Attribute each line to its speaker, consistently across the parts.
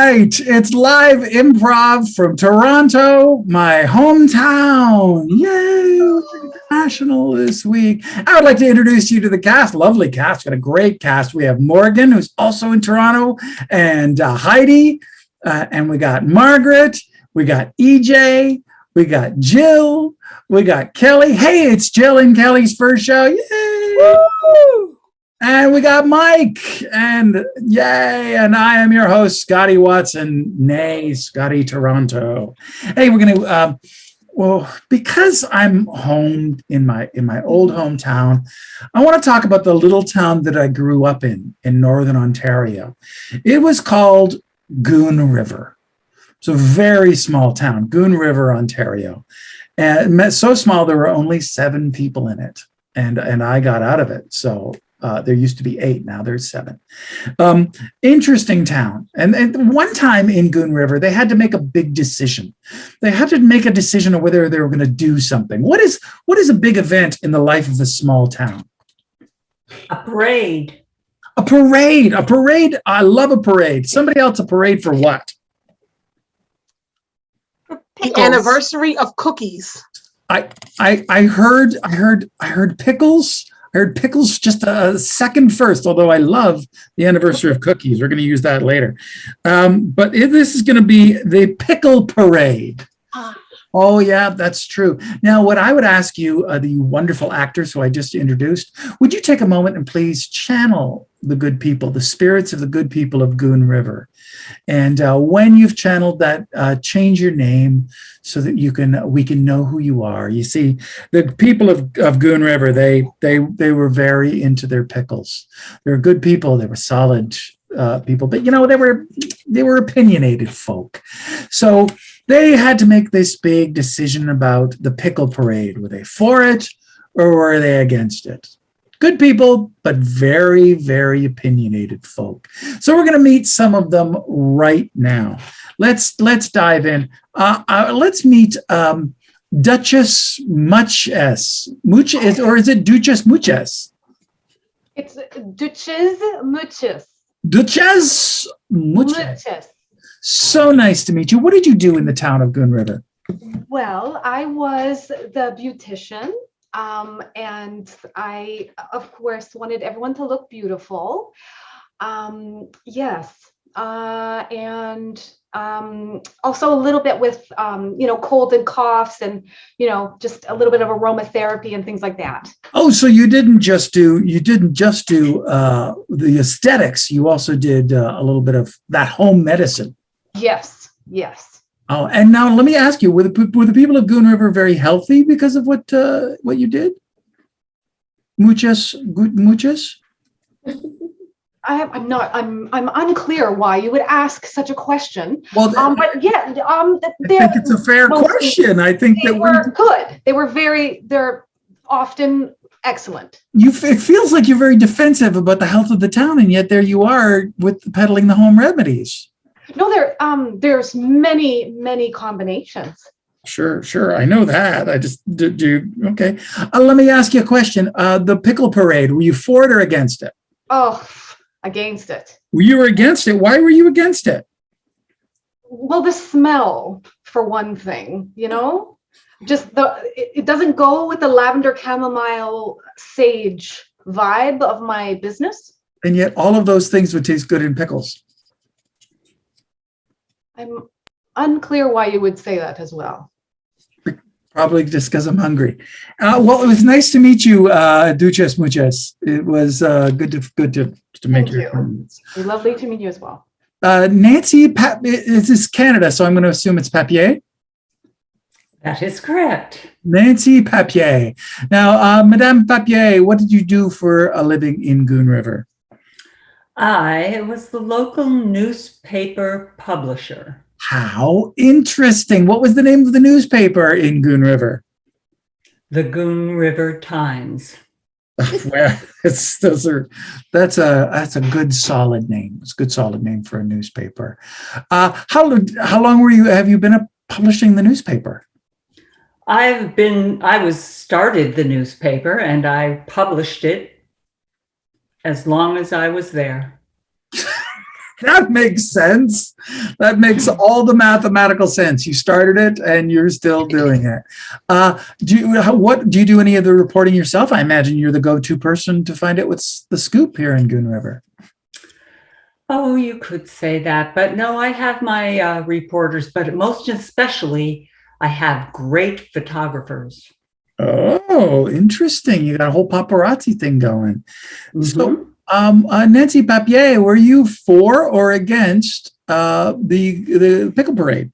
Speaker 1: right. It's live improv from Toronto, my hometown. Yay. International this week. I would like to introduce you to the cast. Lovely cast. Got a great cast. We have Morgan, who's also in Toronto, and Heidi. And we got Margaret. We got EJ. We got Jill. We got Kellee. Hey, it's Jill and Kelly's first show. Yay. Woo! And we got Mike, and yay, and I am your host, Scotty Watson, nay, Scotty Toronto. Hey, we're going to, because I'm home in my old hometown, I want to talk about the little town that I grew up in Northern Ontario. It was called Goon River. It's a very small town, Goon River, Ontario. And so small, there were only 7 people in it, and I got out of it, so... there used to be 8, now there's 7. Interesting town. And one time in Goon River, they had to make a big decision. They had to make a decision of whether they were going to do something. What is a big event in the life of a small town?
Speaker 2: A parade.
Speaker 1: A parade. A parade. I love a parade. Somebody else, a parade for what?
Speaker 3: The anniversary of cookies.
Speaker 1: I heard pickles. I heard pickles just a second first, although I love the anniversary of cookies. We're going to use that later. But this is going to be the pickle parade. Oh, yeah, that's true. Now, what I would ask you, the wonderful actors who I just introduced, would you take a moment and please channel the good people, the spirits of the good people of Goon River? And when you've channeled that, change your name so that we can know who you are. You see, the people of Goon River, they were very into their pickles. They were good people. They were solid people, but they were opinionated folk. So they had to make this big decision about the pickle parade. Were they for it or were they against it? Good people, but very, very opinionated folk. So we're going to meet some of them right now. Let's dive in. Let's meet Duchess Muches. Muches, or is it Duchess Muches?
Speaker 4: It's Duchess Muches.
Speaker 1: Duchess Muches. So nice to meet you. What did you do in the town of Goon River?
Speaker 4: Well, I was the beautician. And I, of course, wanted everyone to look beautiful. Yes. And also a little bit with, cold and coughs and, just a little bit of aromatherapy and things like that.
Speaker 1: Oh, so you didn't just do the aesthetics. You also did a little bit of that home medicine.
Speaker 4: Yes.
Speaker 1: Oh, and now let me ask you: were the people of Goon River very healthy because of what you did? Muchas.
Speaker 4: I'm not. I'm unclear why you would ask such a question.
Speaker 1: Well,
Speaker 4: but yeah,
Speaker 1: I think it's a fair question. I think
Speaker 4: they were good. They're often excellent.
Speaker 1: It feels like you're very defensive about the health of the town, and yet there you are with peddling the home remedies.
Speaker 4: No, there's many combinations.
Speaker 1: Sure. I know that. I just do. Okay. Let me ask you a question. The pickle parade, were you for it or against it?
Speaker 4: Oh, against it.
Speaker 1: You were against it. Why were you against it?
Speaker 4: Well, the smell, for one thing, just it doesn't go with the lavender chamomile sage vibe of my business.
Speaker 1: And yet all of those things would taste good in pickles.
Speaker 4: I'm unclear why you would say that as well.
Speaker 1: Probably just because I'm hungry. Well, it was nice to meet you, Duchess Muchas. It was good to make your acquaintance.
Speaker 4: Lovely to meet you as well.
Speaker 1: Nancy, this is Canada, so I'm going to assume it's Papier.
Speaker 2: That is correct.
Speaker 1: Nancy Papier. Now, Madame Papier, what did you do for a living in Goon River?
Speaker 2: I was the local newspaper publisher.
Speaker 1: How interesting. What was the name of the newspaper in Goon River?
Speaker 2: The Goon River Times.
Speaker 1: Well, that's a good solid name. It's a good solid name for a newspaper. How long have you been publishing the newspaper?
Speaker 2: I started the newspaper and I published it as long as I was there.
Speaker 1: That makes sense. That makes all the mathematical sense. You started it and you're still doing it. Do you do any of the reporting yourself? I imagine you're the go-to person to find out what's the scoop here in Goon River.
Speaker 2: Oh, you could say that, but no, I have my reporters, but most especially, I have great photographers.
Speaker 1: Oh, interesting. You got a whole paparazzi thing going.
Speaker 2: Mhm.
Speaker 1: So, Nancy Papier, were you for or against the pickle parade?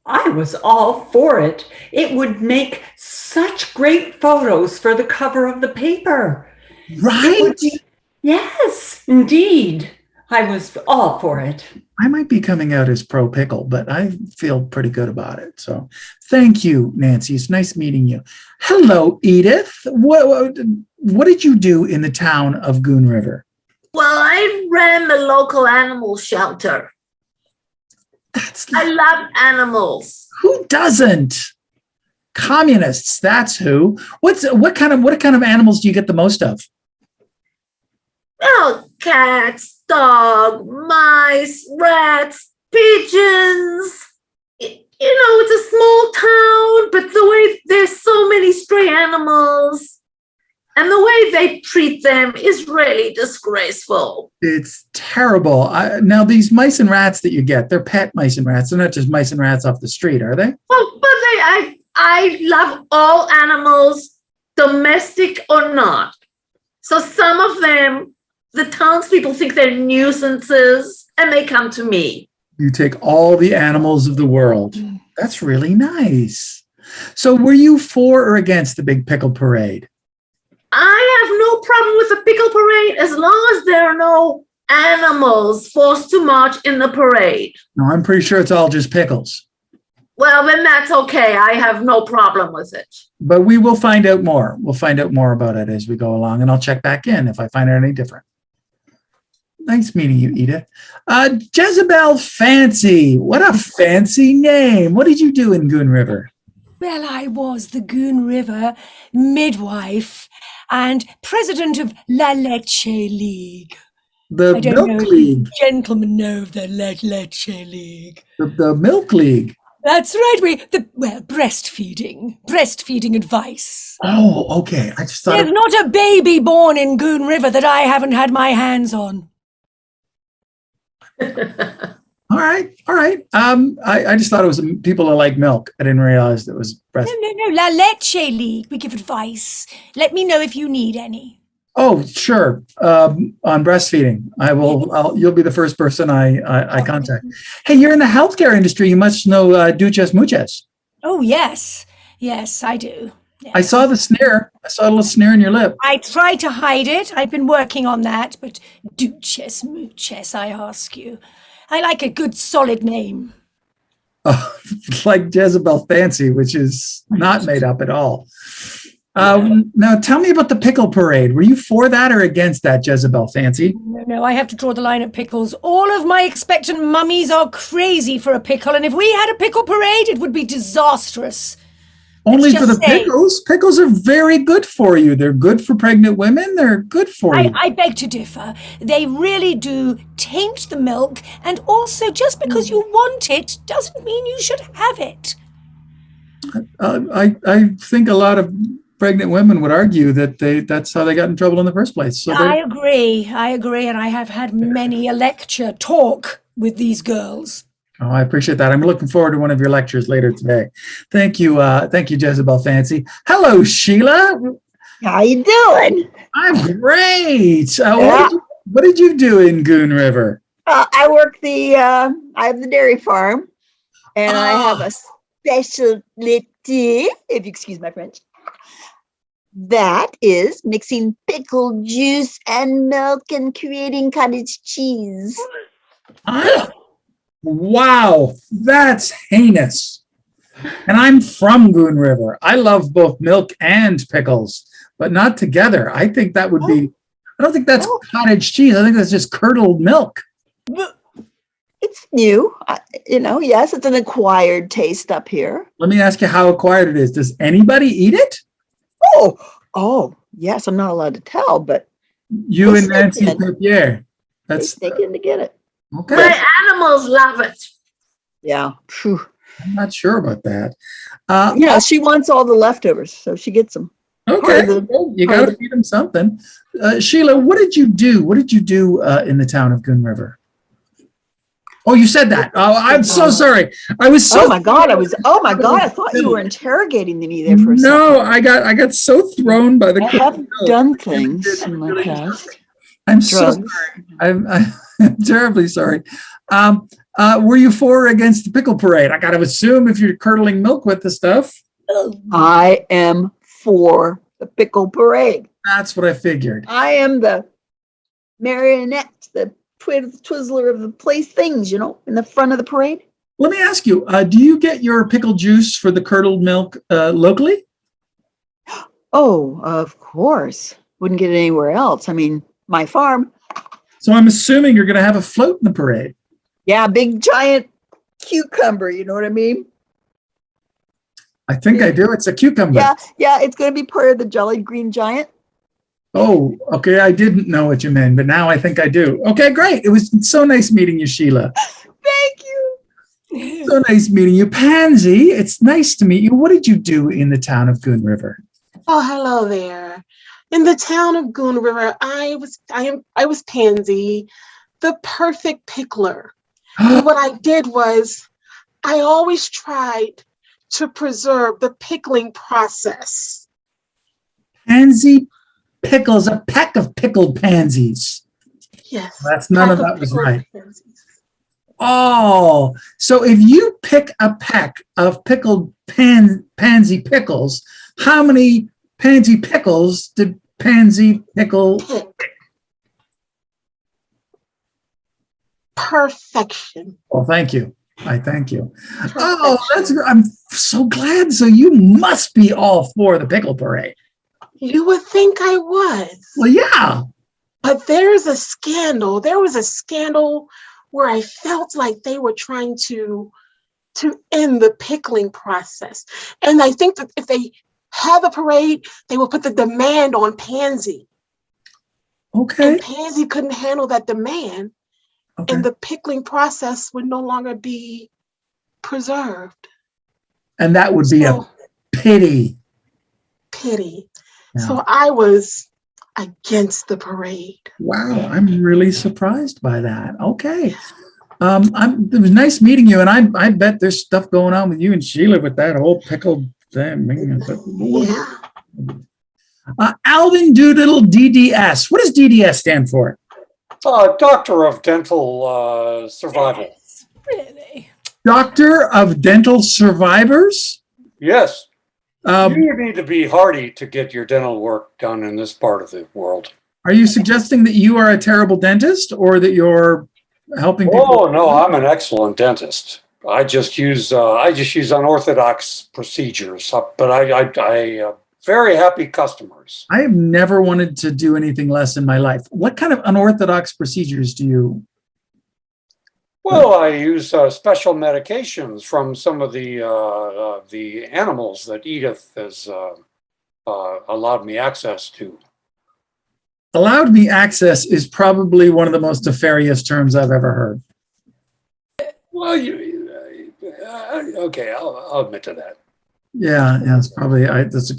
Speaker 2: I was all for it. It would make such great photos for the cover of the paper.
Speaker 1: Right?
Speaker 2: Yes, indeed. I was all for it.
Speaker 1: I might be coming out as pro pickle, but I feel pretty good about it. So thank you, Nancy. It's nice meeting you. Hello, Edith. What did you do in the town of Goon River?
Speaker 5: Well, I ran the local animal shelter. I love animals.
Speaker 1: Who doesn't? Communists, that's who. What kind of animals do you get the most of?
Speaker 5: Oh, cats, dog, mice, rats, pigeons. It's a small town, but the way there's so many stray animals and the way they treat them is really disgraceful.
Speaker 1: It's terrible. Now, these mice and rats that you get, they're pet mice and rats. They're not just mice and rats off the street, are they?
Speaker 5: Well, but I love all animals, domestic or not. So some of them, the townspeople think they're nuisances and they come to me.
Speaker 1: You take all the animals of the world. That's really nice. So were you for or against the big pickle parade?
Speaker 5: I have no problem with the pickle parade as long as there are no animals forced to march in the parade.
Speaker 1: No, I'm pretty sure it's all just pickles.
Speaker 5: Well, then that's okay. I have no problem with it.
Speaker 1: But we will find out more. We'll find out more about it as we go along, and I'll check back in if I find it any different. Nice meeting you, Edith. Jezebel Fancy. What a fancy name. What did you do in Goon River?
Speaker 6: Well, I was the Goon River midwife and president of La Leche League.
Speaker 1: The
Speaker 6: I don't
Speaker 1: Milk
Speaker 6: know if
Speaker 1: League.
Speaker 6: you gentlemen know of the Leche League.
Speaker 1: The Milk League.
Speaker 6: That's right. Breastfeeding advice.
Speaker 1: Oh, okay. I just thought.
Speaker 6: There's not a baby born in Goon River that I haven't had my hands on.
Speaker 1: All right. I just thought it was people who like milk. I didn't realize it was breast.
Speaker 6: No. La Leche League. We give advice. Let me know if you need any.
Speaker 1: Oh, sure. On breastfeeding, I will. You'll be the first person I contact. Hey, you're in the healthcare industry. You must know Duches Muches.
Speaker 6: Oh, yes. Yes, I do. Yes.
Speaker 1: I saw the sneer. I saw a little sneer in your lip.
Speaker 6: I try to hide it. I've been working on that, but Duches Muches, I ask you. I like a good solid name.
Speaker 1: Like Jezebel Fancy, which is not made up at all. Now, tell me about the pickle parade. Were you for that or against that, Jezebel Fancy?
Speaker 6: No, I have to draw the line at pickles. All of my expectant mummies are crazy for a pickle, and if we had a pickle parade, it would be disastrous.
Speaker 1: Only for the pickles? Pickles are very good for you. They're good for pregnant women. They're good for you.
Speaker 6: I beg to differ. They really do taint the milk, and also just because you want it doesn't mean you should have it.
Speaker 1: I think a lot of pregnant women would argue that that's how they got in trouble in the first place. So
Speaker 6: I agree, and I have had many a lecture talk with these girls.
Speaker 1: Oh, I appreciate that. I'm looking forward to one of your lectures later today. Thank you, Jezebel Fancy. Hello, Sheila.
Speaker 7: How you doing?
Speaker 1: I'm great. What did you do in Goon River?
Speaker 7: I work I have the dairy farm, and I have a specialty, if you excuse my French. That is mixing pickle juice and milk and creating cottage cheese.
Speaker 1: Wow, that's heinous. And I'm from Goon River. I love both milk and pickles, but not together. I think that would be, I don't think that's cottage cheese. I think that's just curdled milk.
Speaker 7: It's new. Yes, it's an acquired taste up here.
Speaker 1: Let me ask you how acquired it is. Does anybody eat it?
Speaker 7: Oh, yes, I'm not allowed to tell, but
Speaker 1: you and Nancy Papier.
Speaker 7: That's taken to get it.
Speaker 1: Okay.
Speaker 5: My animals love it.
Speaker 7: Yeah. Phew.
Speaker 1: I'm not sure about that.
Speaker 7: Yeah, she wants all the leftovers, so she gets them.
Speaker 1: Okay.
Speaker 7: Part of the-
Speaker 1: Well, you
Speaker 7: part
Speaker 1: got
Speaker 7: of
Speaker 1: to feed them something. Sheila, what did you do? What did you do in the town of Goon River? Oh, you said that. Oh, I'm so sorry. I was so.
Speaker 7: Oh my God! I thought you were interrogating me there for a second.
Speaker 1: No, I got so thrown by the.
Speaker 7: I have done things in my past.
Speaker 1: I'm so
Speaker 7: Drugs.
Speaker 1: sorry. I'm terribly sorry. Were you for or against the pickle parade? I got to assume if you're curdling milk with the stuff.
Speaker 7: I am for the pickle parade.
Speaker 1: That's what I figured.
Speaker 7: I am the marionette, the twizzler of the playthings, in the front of the parade.
Speaker 1: Let me ask you, do you get your pickle juice for the curdled milk locally?
Speaker 7: Oh, of course. Wouldn't get it anywhere else. I mean, my farm.
Speaker 1: So I'm assuming you're going to have a float in the parade.
Speaker 7: Yeah, big giant cucumber. You know what I mean?
Speaker 1: I think I do. It's a cucumber.
Speaker 7: Yeah. It's going to be part of the Jolly Green Giant.
Speaker 1: Oh, okay. I didn't know what you meant, but now I think I do. Okay, great. It was so nice meeting you, Sheila.
Speaker 7: Thank you.
Speaker 1: So nice meeting you. Pansy, it's nice to meet you. What did you do in the town of Goon River?
Speaker 3: Oh, hello there. In the town of Goon River, I was Pansy, the perfect pickler. And what I did was I always tried to preserve the pickling process.
Speaker 1: Pansy pickles, a peck of pickled pansies.
Speaker 3: Yes.
Speaker 1: That's none of that was
Speaker 3: pickled
Speaker 1: right.
Speaker 3: pansies.
Speaker 1: Oh, so if you pick a peck of pickled pansy pickles, how many pansy pickles did Pansy pickle?
Speaker 3: Perfection.
Speaker 1: Oh, thank you. I thank you. Oh, I'm so glad. So you must be all for the pickle parade.
Speaker 3: You would think I was.
Speaker 1: Well, yeah.
Speaker 3: But there's a scandal. There was a scandal where I felt like they were trying to end the pickling process. And I think that if they had the parade, they would put the demand on Pansy.
Speaker 1: Okay.
Speaker 3: And Pansy couldn't handle that demand.
Speaker 1: Okay.
Speaker 3: And the pickling process would no longer be preserved.
Speaker 1: And that would be a pity.
Speaker 3: Pity.
Speaker 1: Yeah.
Speaker 3: So I was against the parade.
Speaker 1: Wow, I'm really surprised by that. Okay. It was nice meeting you, and I bet there's stuff going on with you and Sheila with that whole pickled thing.
Speaker 3: Yeah.
Speaker 1: Alvin Doodle DDS. What does DDS stand for?
Speaker 8: Doctor of Dental Survival.
Speaker 6: Really?
Speaker 1: Doctor of Dental Survivors?
Speaker 8: Yes. You need to be hardy to get your dental work done in this part of the world.
Speaker 1: Are you suggesting that you are a terrible dentist, or that you're helping people?
Speaker 8: Oh no, I'm an excellent dentist. I just use unorthodox procedures, but I very happy customers.
Speaker 1: I have never wanted to do anything less in my life. What kind of unorthodox procedures do you?
Speaker 8: Well, I use special medications from some of the animals that Edith has allowed me access to.
Speaker 1: Allowed me access is probably one of the most nefarious terms I've ever heard.
Speaker 8: Well, okay, I'll admit to that.
Speaker 1: Yeah, it's probably it's a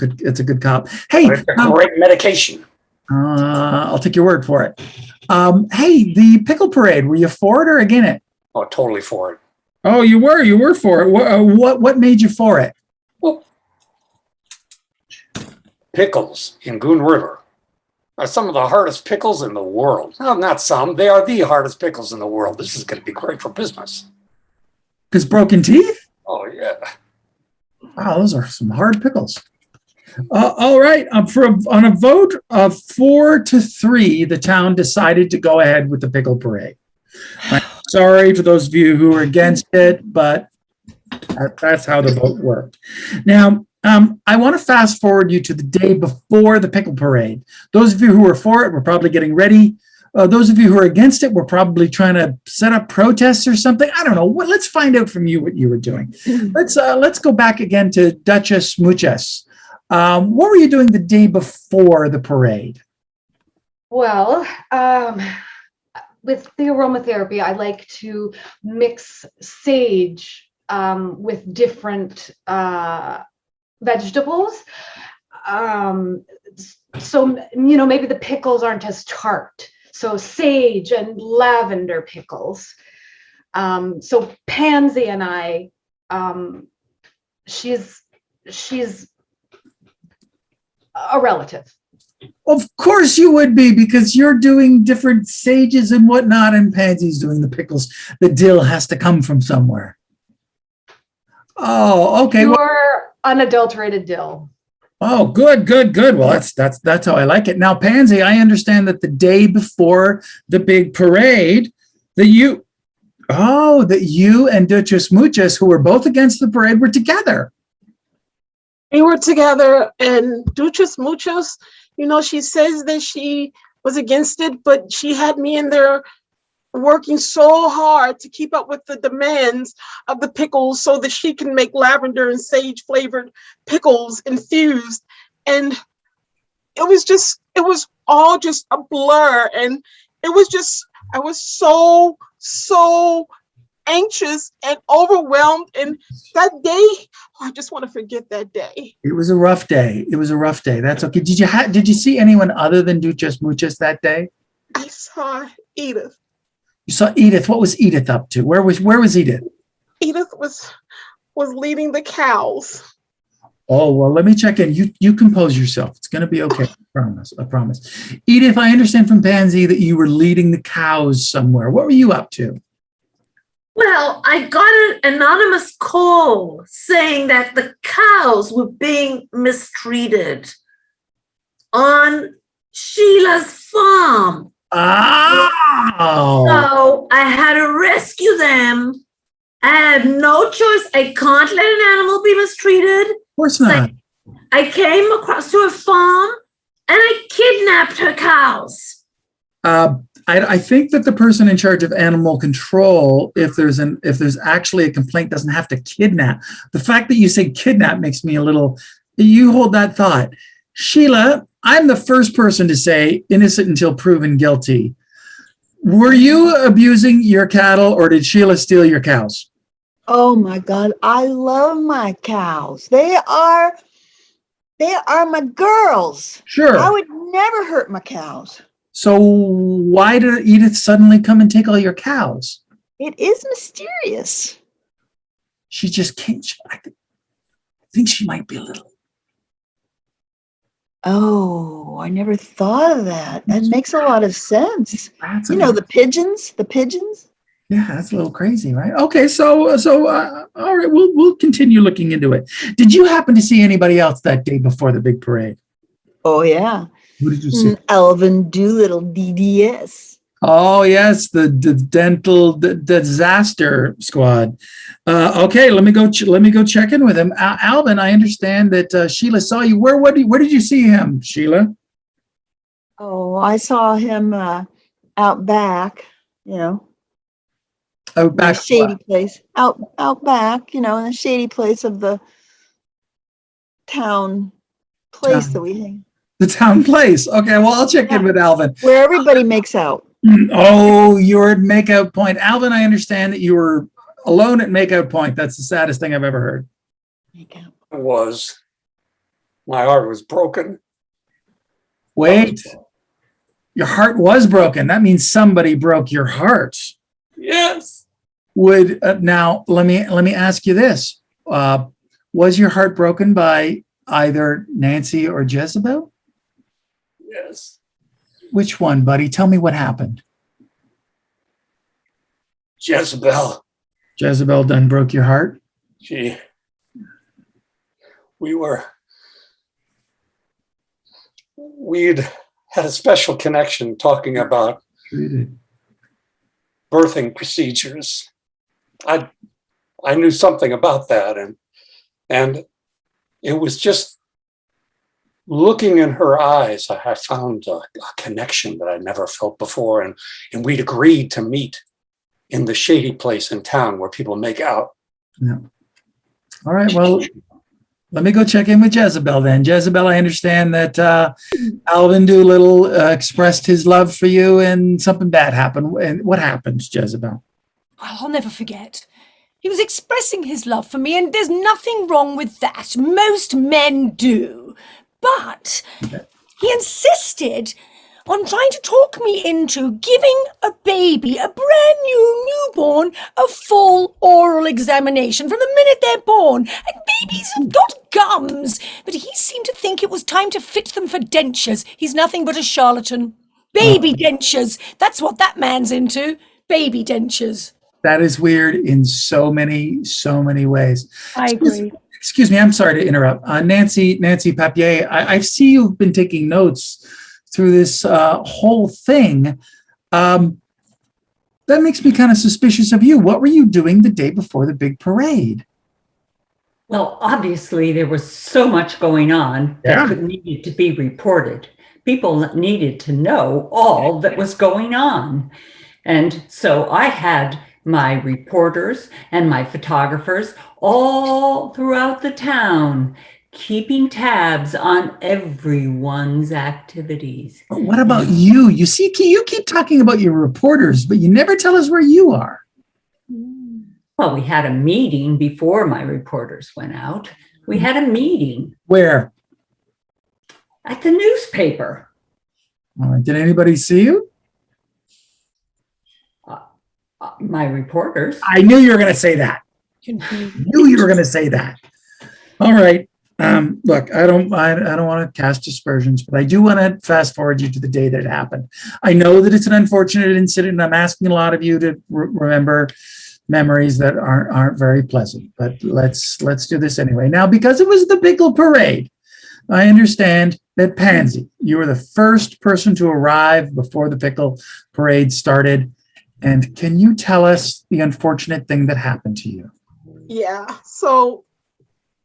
Speaker 1: good cop. Hey,
Speaker 8: It's a great medication.
Speaker 1: I'll take your word for it. Hey, the pickle parade, were you for it or against it?
Speaker 8: Oh, totally for it.
Speaker 1: Oh, you were for it. What made you for it?
Speaker 8: Well, pickles in Goon River are some of the hardest pickles in the world. No, not some. They are the hardest pickles in the world. This is going to be great for business.
Speaker 1: Because broken teeth?
Speaker 8: Oh, yeah.
Speaker 1: Wow, those are some hard pickles. All right. On a vote of 4-3, the town decided to go ahead with the pickle parade. I'm sorry for those of you who are against it, but that's how the vote worked. Now, I want to fast forward you to the day before the pickle parade. Those of you who were for it were probably getting ready. Those of you who are against it were probably trying to set up protests or something. I don't know. Let's find out from you what you were doing. Let's go back again to Duchess Muchas. What were you doing the day before the parade?
Speaker 4: Well, with the aromatherapy, I like to mix sage with different vegetables. So, maybe the pickles aren't as tart. So sage and lavender pickles. So Pansy and I, she's a relative.
Speaker 1: Of course you would be, because you're doing different sages and whatnot, and Pansy's doing the pickles. The dill has to come from somewhere. Oh, okay.
Speaker 4: Pure unadulterated dill.
Speaker 1: Oh, good. Well, that's how I like it. Now, Pansy, I understand that the day before the big parade, that you and Duchess Muchas, who were both against the parade, were together.
Speaker 3: We were together, and Duchess Muchas, she says that she was against it, but she had me in there working so hard to keep up with the demands of the pickles so that she can make lavender and sage flavored pickles infused. And it was all just a blur. And I was so anxious and overwhelmed. And that day, I just want to forget that day.
Speaker 1: It was a rough day. That's okay. Did you see anyone other than Duchess Muchas that day?
Speaker 3: I saw Edith.
Speaker 1: You saw Edith. What was Edith up to? Where was Edith?
Speaker 3: Edith was leading the cows.
Speaker 1: Oh, well, let me check in. You compose yourself. It's going to be okay. I promise. Edith, I understand from Pansy that you were leading the cows somewhere. What were you up to?
Speaker 5: Well, I got an anonymous call saying that the cows were being mistreated on Sheila's farm.
Speaker 1: Oh.
Speaker 5: So I had to rescue them. I had no choice. I can't let an animal be mistreated.
Speaker 1: Of course not.
Speaker 5: So I came across to her farm and I kidnapped her cows.
Speaker 1: I think that the person in charge of animal control, if there's actually a complaint, doesn't have to kidnap. The fact that you say kidnap makes me a little. You hold that thought, Sheila. I'm the first person to say innocent until proven guilty. Were you abusing your cattle, or did Sheila steal your cows?
Speaker 7: Oh my God, I love my cows. They are my girls.
Speaker 1: Sure.
Speaker 7: I would never hurt my cows.
Speaker 1: So why did Edith suddenly come and take all your cows?
Speaker 7: It is mysterious.
Speaker 1: She just can't. I think she might be a little.
Speaker 7: Oh, I never thought of that. That makes a lot of sense. The pigeons.
Speaker 1: Yeah, that's a little crazy, right? Okay, so all right, we'll continue looking into it. Did you happen to see anybody else that day before the big parade?
Speaker 7: Oh yeah.
Speaker 1: Who did you see?
Speaker 7: Alvin Doolittle, DDS.
Speaker 1: Oh yes, the dental disaster squad. Okay, let me go check in with him. Alvin, I understand that Sheila saw you. Where did you see him, Sheila?
Speaker 7: Oh, I saw him out back.
Speaker 1: Out back,
Speaker 7: shady place. Out back. In the shady place of the town place that we hang.
Speaker 1: The town place. Okay, well, I'll check in with Alvin.
Speaker 7: Where everybody makes out.
Speaker 1: Oh, you're at Makeout Point. Alvin, I understand that you were alone at Makeout Point. That's the saddest thing I've ever heard.
Speaker 8: My heart was broken.
Speaker 1: Wait, your heart was broken. That means somebody broke your heart.
Speaker 8: Yes.
Speaker 1: Now let me ask you this: was your heart broken by either Nancy or Jezebel?
Speaker 8: Yes.
Speaker 1: Which one, buddy? Tell me what happened.
Speaker 8: Jezebel.
Speaker 1: Jezebel done broke your heart?
Speaker 8: We'd had a special connection talking about birthing procedures. I knew something about that, and it was just looking in her eyes, I found a connection that I'd never felt before, and we'd agreed to meet in the shady place in town where people make out.
Speaker 1: Yeah. All right. Well, Let me go check in with Jezebel then. Jezebel, I understand that Alvin Doolittle expressed his love for you and something bad happened. And what happened, Jezebel?
Speaker 6: I'll never forget. He was expressing his love for me, and there's nothing wrong with that. Most men do. But he insisted on trying to talk me into giving a baby, a brand new newborn, a full oral examination from the minute they're born. And babies have got gums, but he seemed to think it was time to fit them for dentures. He's nothing but a charlatan. Baby dentures. That's what that man's into. Baby dentures.
Speaker 1: That is weird in so many ways.
Speaker 6: I agree.
Speaker 1: Excuse me, I'm sorry to interrupt. Nancy Papier, I see you've been taking notes through this whole thing. That makes me kind of suspicious of you. What were you doing the day before the big parade?
Speaker 2: Well, obviously there was so much going on that needed to be reported. People needed to know all that was going on. And so I had my reporters and my photographers all throughout the town, keeping tabs on everyone's activities.
Speaker 1: But what about you? You see, you keep talking about your reporters, but you never tell us where you are.
Speaker 2: Well, we had a meeting before my reporters went out. We had a meeting.
Speaker 1: Where?
Speaker 2: At the newspaper.
Speaker 1: All right. Did anybody see you?
Speaker 2: My reporters.
Speaker 1: I knew you were going to say that. Knew you were going to say that. All right. Look, I don't want to cast aspersions, but I do want to fast forward you to the day that it happened. I know that it's an unfortunate incident, and I'm asking a lot of you to remember memories that aren't very pleasant. But let's do this anyway. Now, because it was the pickle parade, I understand that Pansy, you were the first person to arrive before the pickle parade started. And can you tell us the unfortunate thing that happened to you?
Speaker 3: Yeah. So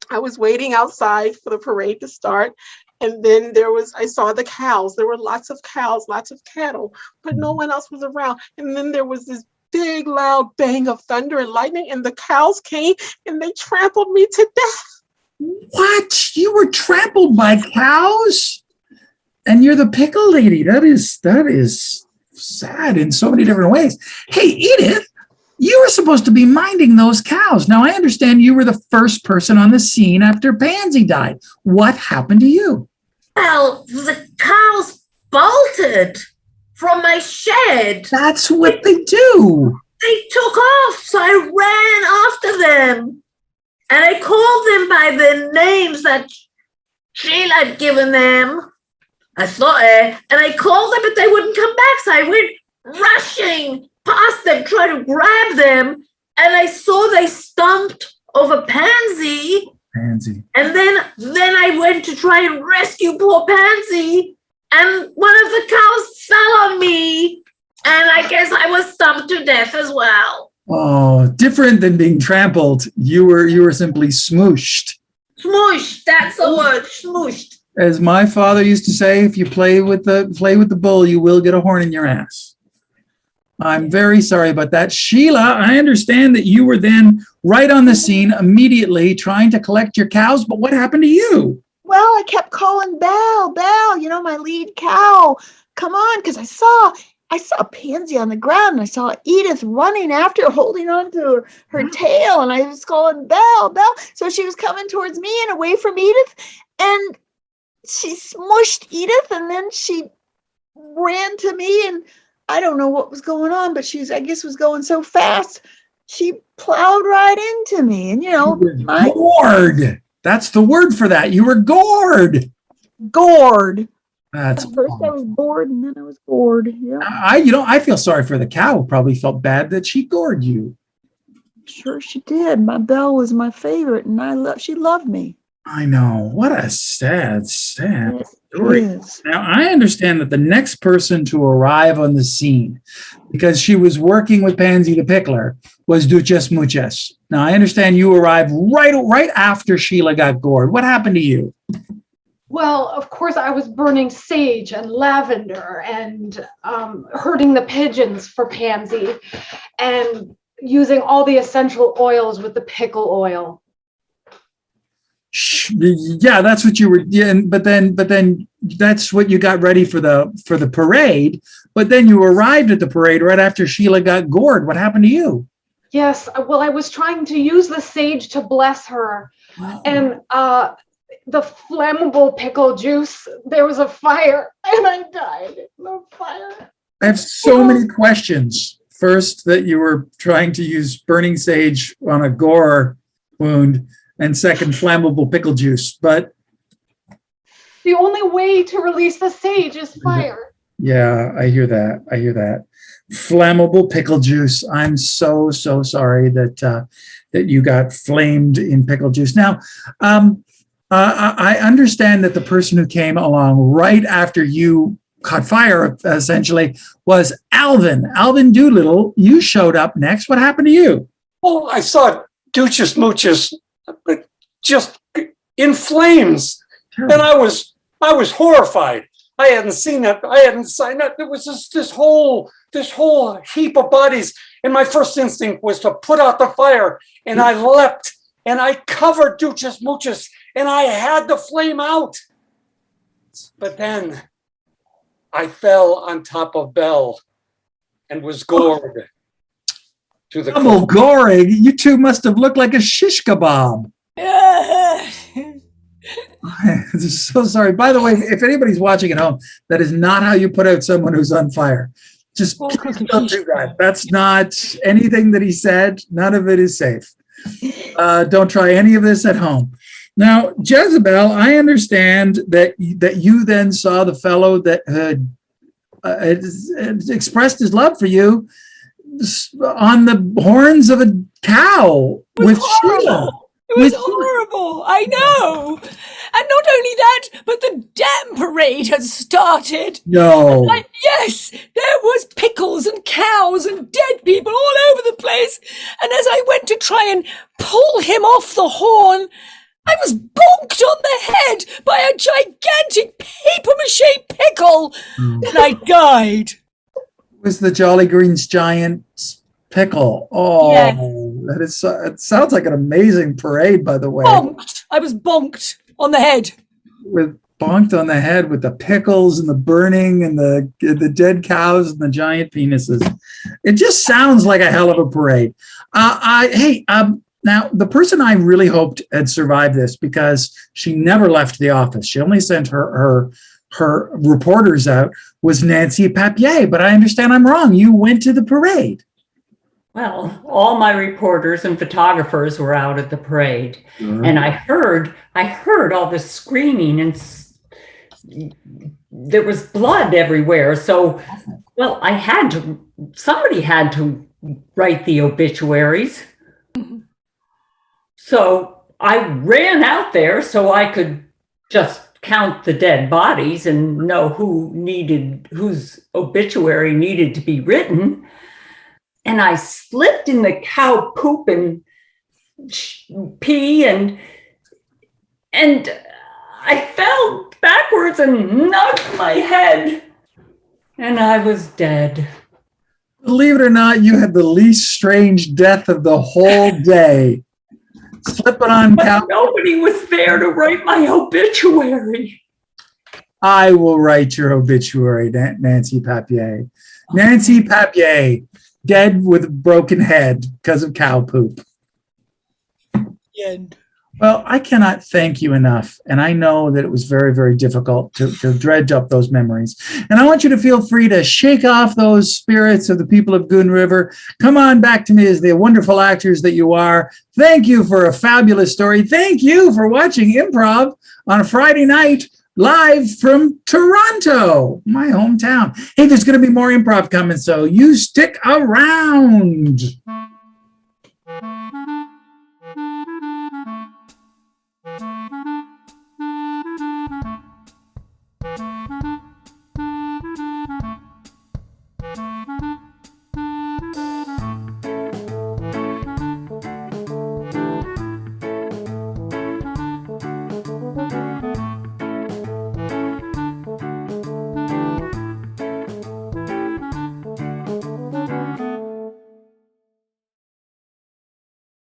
Speaker 3: I was waiting outside for the parade to start. And then I saw the cows. There were lots of cows, lots of cattle, but no one else was around. And then there was this big, loud bang of thunder and lightning, and the cows came and they trampled me to death.
Speaker 1: What? You were trampled by cows? And you're the pickle lady. That is sad in so many different ways. Hey, Edith, you were supposed to be minding those cows. Now, I understand you were the first person on the scene after Pansy died. What happened to you?
Speaker 5: Well, the cows bolted from my shed.
Speaker 1: That's what they do.
Speaker 5: They took off, so I ran after them. And I called them by the names that Sheila had given them. And I called them, but they wouldn't come back. So I went rushing past them, trying to grab them. And I saw they stomped over Pansy. And then I went to try and rescue poor Pansy. And one of the cows fell on me. And I guess I was stomped to death as well.
Speaker 1: Oh, different than being trampled. You were simply smooshed.
Speaker 5: Smooshed, that's the word, smooshed.
Speaker 1: As my father used to say, if you play with the bull, you will get a horn in your ass. I'm very sorry about that. Sheila, I understand that you were then right on the scene immediately trying to collect your cows, but what happened to you?
Speaker 7: Well, I kept calling Belle, my lead cow. Come on, because I saw Pansy on the ground, and I saw Edith running after her, holding on to her tail, and I was calling Belle. So she was coming towards me and away from Edith, and she smushed Edith, and then she ran to me, and I don't know what was going on, but I guess was going so fast, she plowed right into me, and
Speaker 1: gored. That's the word for that. You were gored.
Speaker 7: Gored.
Speaker 1: That's
Speaker 7: first I was bored, and then I was gored. Yeah.
Speaker 1: I feel sorry for the cow. Probably felt bad that she gored you.
Speaker 7: Sure she did. My Belle was my favorite, and she loved me.
Speaker 1: I know. What a sad story.
Speaker 7: Yes.
Speaker 1: Now, I understand that the next person to arrive on the scene, because she was working with Pansy the Pickler, was Duchess Muchess. Now, I understand you arrived right after Sheila got gored. What happened to you?
Speaker 4: Well, of course, I was burning sage and lavender and herding the pigeons for Pansy and using all the essential oils with the pickle oil.
Speaker 1: Yeah, that's what you were. Yeah, but then that's what you got ready for the parade. But then you arrived at the parade right after Sheila got gored. What happened to you?
Speaker 4: Yes, well, I was trying to use the sage to bless her, and the flammable pickle juice, there was a fire, and I died in the fire.
Speaker 1: I have so many questions. First, that you were trying to use burning sage on a gore wound, and second, flammable pickle juice. But
Speaker 4: the only way to release the sage is fire.
Speaker 1: Yeah, I hear that. Flammable pickle juice. I'm so sorry that you got flamed in pickle juice. Now, I understand that the person who came along right after you caught fire, essentially, was Alvin. Alvin Doolittle, you showed up next. What happened to you?
Speaker 8: Oh, I saw Doochus Moochus just in flames. And I was horrified. I hadn't seen that. I hadn't seen that. There was this whole heap of bodies. And my first instinct was to put out the fire. And I leapt and I covered Doochus Moochus and I had the flame out. But then I fell on top of Belle and was gored to the
Speaker 1: double goring. You two must have looked like a shish kebab. I'm so sorry. By the way, if anybody's watching at home, that is not how you put out someone who's on fire. Just please don't do that. That's not anything that he said. None of it is safe. Don't try any of this at home. Now, Jezebel, I understand that you then saw the fellow that had expressed his love for you on the horns of a cow with Sheila.
Speaker 6: It was horrible. I know. And not only that, but the damn parade had started.
Speaker 1: No.
Speaker 6: Yes, there was pickles and cows and dead people all over the place. And as I went to try and pull him off the horn, I was bonked on the head by a gigantic papier-mâché pickle, and I died.
Speaker 1: It was the Jolly Green's giant pickle. Oh, yeah. It sounds like an amazing parade, by the way.
Speaker 6: Bonked. I was bonked on the head.
Speaker 1: Bonked on the head with the pickles and the burning and the dead cows and the giant penises. It just sounds like a hell of a parade. Now, the person I really hoped had survived this, because she never left the office. She only sent her reporters out, was Nancy Papier. But I understand I'm wrong. You went to the parade.
Speaker 2: Well, all my reporters and photographers were out at the parade. And I heard all this screaming, and there was blood everywhere. So, well, somebody had to write the obituaries. So I ran out there so I could just count the dead bodies and know whose obituary needed to be written. And I slipped in the cow poop and pee, and I fell backwards and knocked my head, and I was dead.
Speaker 1: Believe it or not, you had the least strange death of the whole day. Slipping on cow.
Speaker 2: Nobody was there to write my obituary.
Speaker 1: I will write your obituary, Nancy Papier. Nancy Papier, dead with a broken head because of cow poop.
Speaker 6: The end.
Speaker 1: Well, I cannot thank you enough. And I know that it was very, very difficult to dredge up those memories. And I want you to feel free to shake off those spirits of the people of Goon River. Come on back to me as the wonderful actors that you are. Thank you for a fabulous story. Thank you for watching Improv on a Friday night, live from Toronto, my hometown. Hey, there's going to be more Improv coming, so you stick around.